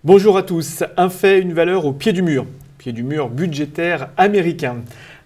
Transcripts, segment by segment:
Bonjour à tous. Un fait, une valeur au pied du mur budgétaire américain.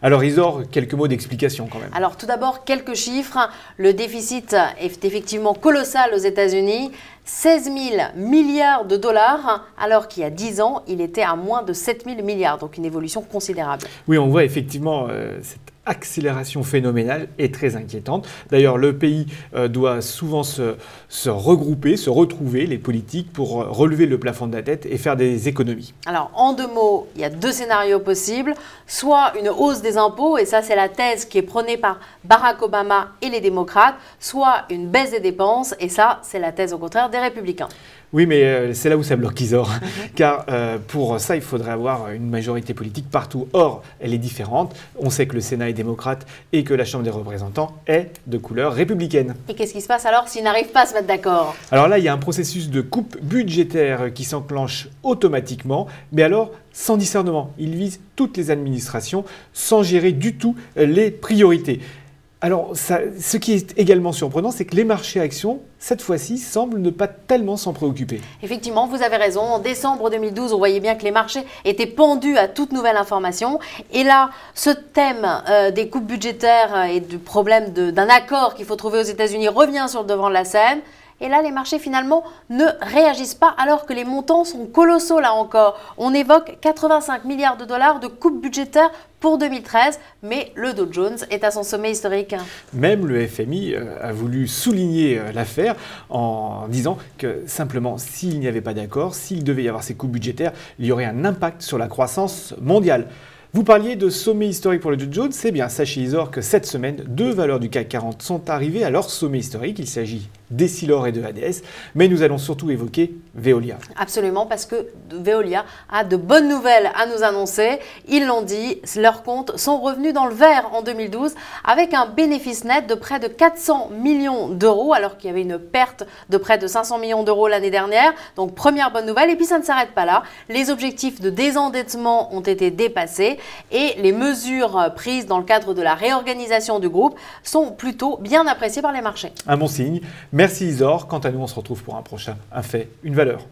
Alors Isor, quelques mots d'explication quand même. Alors tout d'abord, quelques chiffres. Le déficit est effectivement colossal aux États-Unis. 16 000 milliards de dollars, alors qu'il y a 10 ans, il était à moins de 7 000 milliards, donc une évolution considérable. Oui, on voit effectivement cette accélération phénoménale est très inquiétante. D'ailleurs, le pays doit souvent se regrouper, se retrouver, les politiques, pour relever le plafond de la dette et faire des économies. Alors, en deux mots, il y a deux scénarios possibles. Soit une hausse des impôts, et ça c'est la thèse qui est prônée par Barack Obama et les démocrates, soit une baisse des dépenses, et ça c'est la thèse au contraire des républicains. Oui, mais c'est là où ça bloque, Isor. Car pour ça, il faudrait avoir une majorité politique partout. Or, elle est différente. On sait que le Sénat est démocrate et que la Chambre des représentants est de couleur républicaine. Et qu'est-ce qui se passe alors s'ils n'arrivent pas à se mettre d'accord? Alors là, il y a un processus de coupe budgétaire qui s'enclenche automatiquement, mais alors sans discernement. Il vise toutes les administrations sans gérer du tout les priorités. Alors, ce qui est également surprenant, c'est que les marchés actions, cette fois-ci, semblent ne pas tellement s'en préoccuper. Effectivement, vous avez raison. En décembre 2012, on voyait bien que les marchés étaient pendus à toute nouvelle information. Et là, ce thème des coupes budgétaires et du problème d'un accord qu'il faut trouver aux États-Unis revient sur le devant de la scène. Et là, les marchés, finalement, ne réagissent pas alors que les montants sont colossaux, là encore. On évoque 85 milliards de dollars de coupes budgétaires pour 2013, mais le Dow Jones est à son sommet historique. Même le FMI a voulu souligner l'affaire en disant que simplement, s'il n'y avait pas d'accord, s'il devait y avoir ces coupes budgétaires, il y aurait un impact sur la croissance mondiale. Vous parliez de sommet historique pour le Dow Jones, c'est bien, sachez Isor que cette semaine, deux valeurs du CAC 40 sont arrivées à leur sommet historique. Il s'agit d'Essilor et de ADS, mais nous allons surtout évoquer Veolia. Absolument, parce que Veolia a de bonnes nouvelles à nous annoncer. Ils l'ont dit, leurs comptes sont revenus dans le vert en 2012 avec un bénéfice net de près de 400 millions d'euros, alors qu'il y avait une perte de près de 500 millions d'euros l'année dernière. Donc première bonne nouvelle, et puis ça ne s'arrête pas là. Les objectifs de désendettement ont été dépassés et les mesures prises dans le cadre de la réorganisation du groupe sont plutôt bien appréciées par les marchés. Un bon signe. Merci Isor. Quant à nous, on se retrouve pour un prochain Un fait, une valeur.